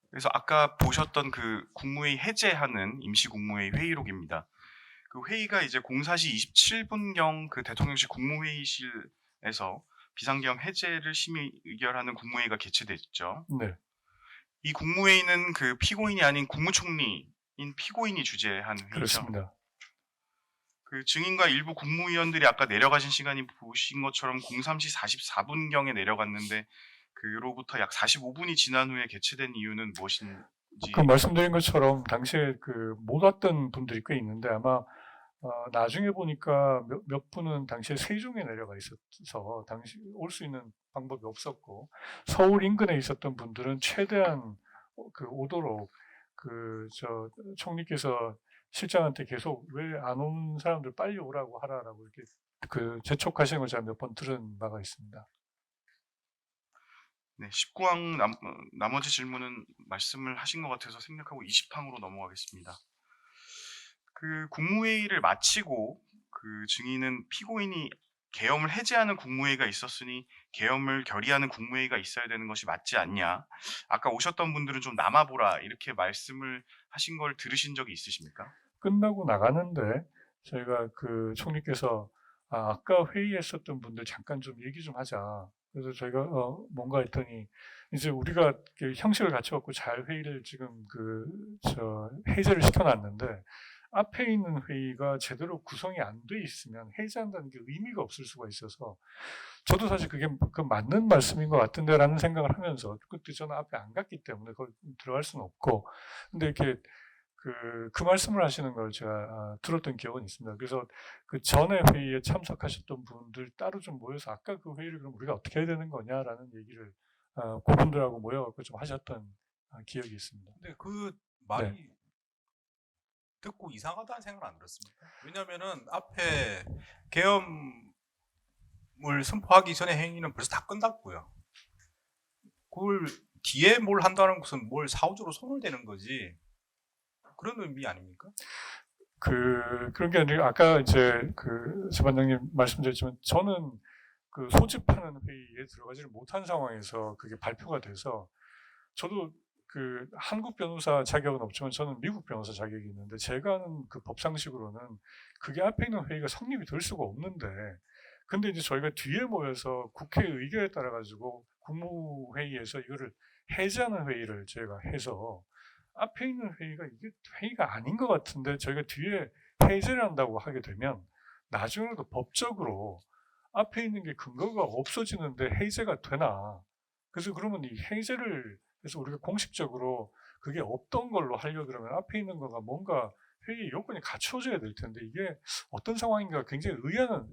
그래서 아까 보셨던 그 국무회의 해제하는 임시국무회의 회의록입니다. 그 회의가 이제 04시 27분경 그 대통령실 국무회의실에서 비상계엄 해제를 심의 의결하는 국무회의가 개최됐죠. 네. 이 국무회의는 그 피고인이 아닌 국무총리인 피고인이 주재한 회의죠. 그렇습니다. 그 증인과 일부 국무위원들이 아까 내려가신 시간이 보신 것처럼 03시 44분경에 내려갔는데 그로부터 약 45분이 지난 후에 개최된 이유는 그 무엇인지. 말씀드린 것처럼 당시에 그 못 왔던 분들이 꽤 있는데 아마 나중에 보니까 몇 분은 당시에 세종에 내려가 있어서 당시 올 수 있는 방법이 없었고 서울 인근에 있었던 분들은 최대한 그 오도록 그 총리께서 실장한테 계속 왜 안 오는 사람들 빨리 오라고 하라라고 이렇게 그 재촉하시는 걸 제가 몇 번 들은 바가 있습니다. 네, 19항 나머지 질문은 말씀을 하신 것 같아서 생략하고 20항으로 넘어가겠습니다. 그 국무회의를 마치고 그 증인은 피고인이 계엄을 해제하는 국무회의가 있었으니 계엄을 결의하는 국무회의가 있어야 되는 것이 맞지 않냐. 아까 오셨던 분들은 좀 남아보라 이렇게 말씀을 하신 걸 들으신 적이 있으십니까? 끝나고 나가는데 저희가 그 총리께서 아까 회의했었던 분들 잠깐 좀 얘기 좀 하자. 그래서 저희가 뭔가 했더니 이제 우리가 형식을 갖춰갖고 잘 회의를 지금 해제를 시켜놨는데 앞에 있는 회의가 제대로 구성이 안 돼 있으면 해제한다는 게 의미가 없을 수가 있어서 저도 사실 그게 그 맞는 말씀인 것 같은데라는 생각을 하면서 그때 저는 앞에 안 갔기 때문에 거기 들어갈 수는 없고 근데 이렇게 그 말씀을 하시는 걸 제가 들었던 기억은 있습니다. 그래서 그 전에 회의에 참석하셨던 분들 따로 좀 모여서 아까 그 회의를 그럼 우리가 어떻게 해야 되는 거냐라는 얘기를 그분들하고 모여갖고 좀 하셨던 기억이 있습니다. 근데 그 네. 말이 듣고 이상하다는 생각은 안 들었습니까? 왜냐면은 앞에 계엄을 선포하기 전에 행위는 벌써 다 끝났고요. 그걸 뒤에 뭘 한다는 것은 뭘 사후적으로 손을 대는 거지. 그런 의미 아닙니까? 그런 게 아니라 아까 이제 그 재반장님 말씀드렸지만 저는 그 소집하는 회의에 들어가지를 못한 상황에서 그게 발표가 돼서 저도 그 한국 변호사 자격은 없지만 저는 미국 변호사 자격이 있는데 제가 아는 그 법상식으로는 그게 앞에 있는 회의가 성립이 될 수가 없는데 근데 이제 저희가 뒤에 모여서 국회 의결에 따라 가지고 국무회의에서 이거를 해제하는 회의를 저희가 해서 앞에 있는 회의가 이게 회의가 아닌 것 같은데 저희가 뒤에 해제를 한다고 하게 되면 나중에도 법적으로 앞에 있는 게 근거가 없어지는데 해제가 되나? 그래서 그러면 이 해제를 해서 우리가 공식적으로 그게 없던 걸로 하려 그러면 앞에 있는 거가 뭔가 회의 요건이 갖춰져야 될 텐데 이게 어떤 상황인가 굉장히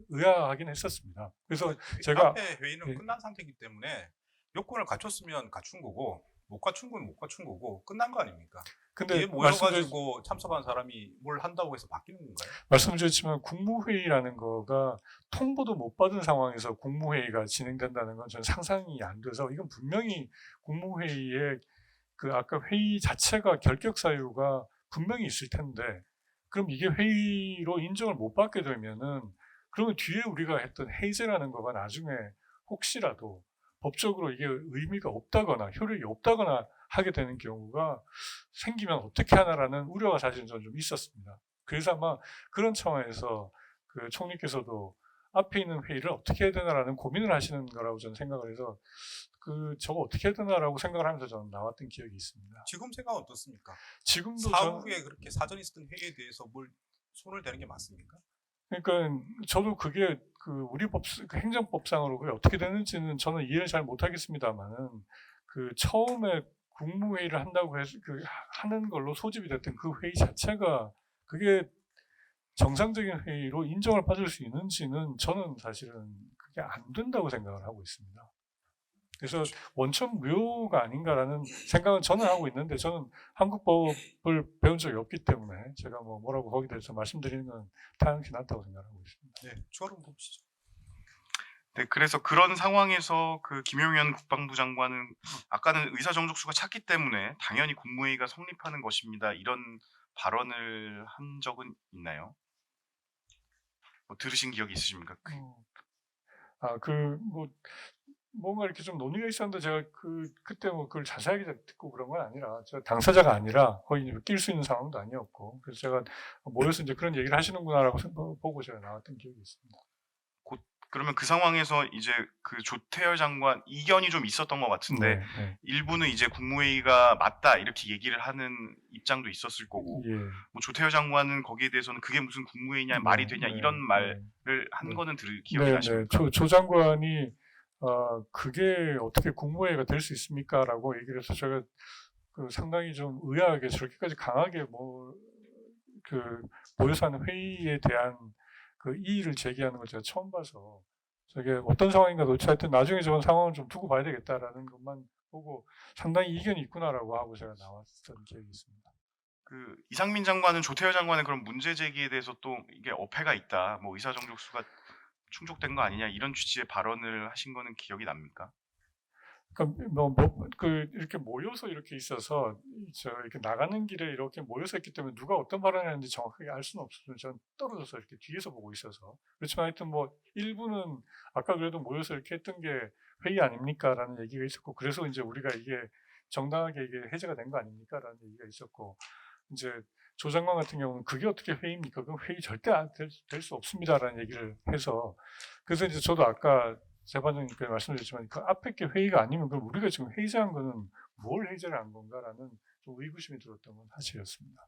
의아하긴 했었습니다. 그래서 제가 앞에 회의는 예, 끝난 상태이기 때문에 요건을 갖췄으면 갖춘 거고 못 갖춘 건 못 갖춘 거고 끝난 거 아닙니까? 근데 뒤에 모여가지고 참석한 사람이 뭘 한다고 해서 바뀌는 건가요? 말씀드렸지만 국무회의라는 거가 통보도 못 받은 상황에서 국무회의가 진행된다는 건 저는 상상이 안 돼서 이건 분명히 국무회의에 그 아까 회의 자체가 결격 사유가 분명히 있을 텐데 그럼 이게 회의로 인정을 못 받게 되면은 그러면 뒤에 우리가 했던 해제라는 거가 나중에 혹시라도 법적으로 이게 의미가 없다거나 효력이 없다거나 하게 되는 경우가 생기면 어떻게 하나라는 우려가 사실 저는 좀 있었습니다. 그래서 아마 그런 차원에서 그 총리께서도 앞에 있는 회의를 어떻게 해야 되나라는 고민을 하시는 거라고 저는 생각을 해서 저거 어떻게 해야 되나라고 생각을 하면서 저는 나왔던 기억이 있습니다. 지금 생각은 어떻습니까? 지금도 사후에 그렇게 사전에 있었던 회의에 대해서 뭘 손을 대는 게 맞습니까? 그러니까 저도 그게 그 우리 그 행정법상으로 그게 어떻게 되는지는 저는 이해를 잘 못하겠습니다만은 그 처음에 국무회의를 한다고 해서 하는 걸로 소집이 됐던 그 회의 자체가 그게 정상적인 회의로 인정을 받을 수 있는지는 저는 사실은 그게 안 된다고 생각을 하고 있습니다. 그래서 원천 무효가 아닌가라는 생각은 저는 하고 있는데 저는 한국법을 배운 적이 없기 때문에 제가 뭐라고 거기에 대해서 말씀드리는 건 타당치 않다고 생각하고 있습니다. 네, 추가로 봅시죠. 네, 그래서 그런 상황에서 그 김용현 국방부 장관은 아까는 의사 정족수가 찼기 때문에 당연히 국무회의가 성립하는 것입니다. 이런 발언을 한 적은 있나요? 뭐 들으신 기억이 있으십니까? 어, 아, 그, 뭐, 뭔가 이렇게 좀 논의가 있었는데 제가 그때 뭐 그걸 자세하게 듣고 그런 건 아니라 제가 당사자가 아니라 거의 낄 수 있는 상황도 아니었고 그래서 제가 모여서 이제 그런 얘기를 하시는구나라고 보고 제가 나왔던 기억이 있습니다. 그러면 그 상황에서 이제 그 조태열 장관 이견이 좀 있었던 것 같은데 네. 일부는 이제 국무회의가 맞다 이렇게 얘기를 하는 입장도 있었을 거고 예. 뭐 조태열 장관은 거기에 대해서는 그게 무슨 국무회의냐 말이 되냐 이런 말을 한 거는 기억이 나십니까? 조 장관이 그게 어떻게 국무회의가 될 수 있습니까라고 얘기를 해서 제가 상당히 좀 의아하게 저렇게까지 강하게 모여서 하는 회의에 대한 그 이의를 제기하는 걸 제가 처음 봐서 저게 어떤 상황인가 도대체 하여튼 나중에 저런 상황을 좀 두고 봐야 되겠다라는 것만 보고 상당히 이견이 있구나라고 하고 제가 나왔던 기억이 있습니다. 그 이상민 장관은 조태열 장관의 그런 문제 제기에 대해서 또 이게 어폐가 있다, 뭐 의사 정족수가 충족된 거 아니냐 이런 취지의 발언을 하신 거는 기억이 납니까? 그러니까 이렇게 모여서 이렇게 있어서 이렇게 나가는 길에 이렇게 모여서 있기 때문에 누가 어떤 발언을 했는지 정확하게 알 수는 없어요. 저는 떨어져서 이렇게 뒤에서 보고 있어서 그렇지만 하여튼 뭐 일부는 아까 그래도 모여서 이렇게 했던 게 회의 아닙니까라는 얘기가 있었고 그래서 이제 우리가 이게 정당하게 이게 해제가 된 거 아닙니까라는 얘기가 있었고 이제 조 장관 같은 경우는 그게 어떻게 회의입니까? 그건 회의 절대 될 수 없습니다라는 얘기를 해서 그래서 이제 저도 아까 재판장님께 말씀드렸지만 그 앞에 게 회의가 아니면 그럼 우리가 지금 회의제한 거는 뭘 회의제를 한 건가라는 좀 의구심이 들었던 건 사실이었습니다.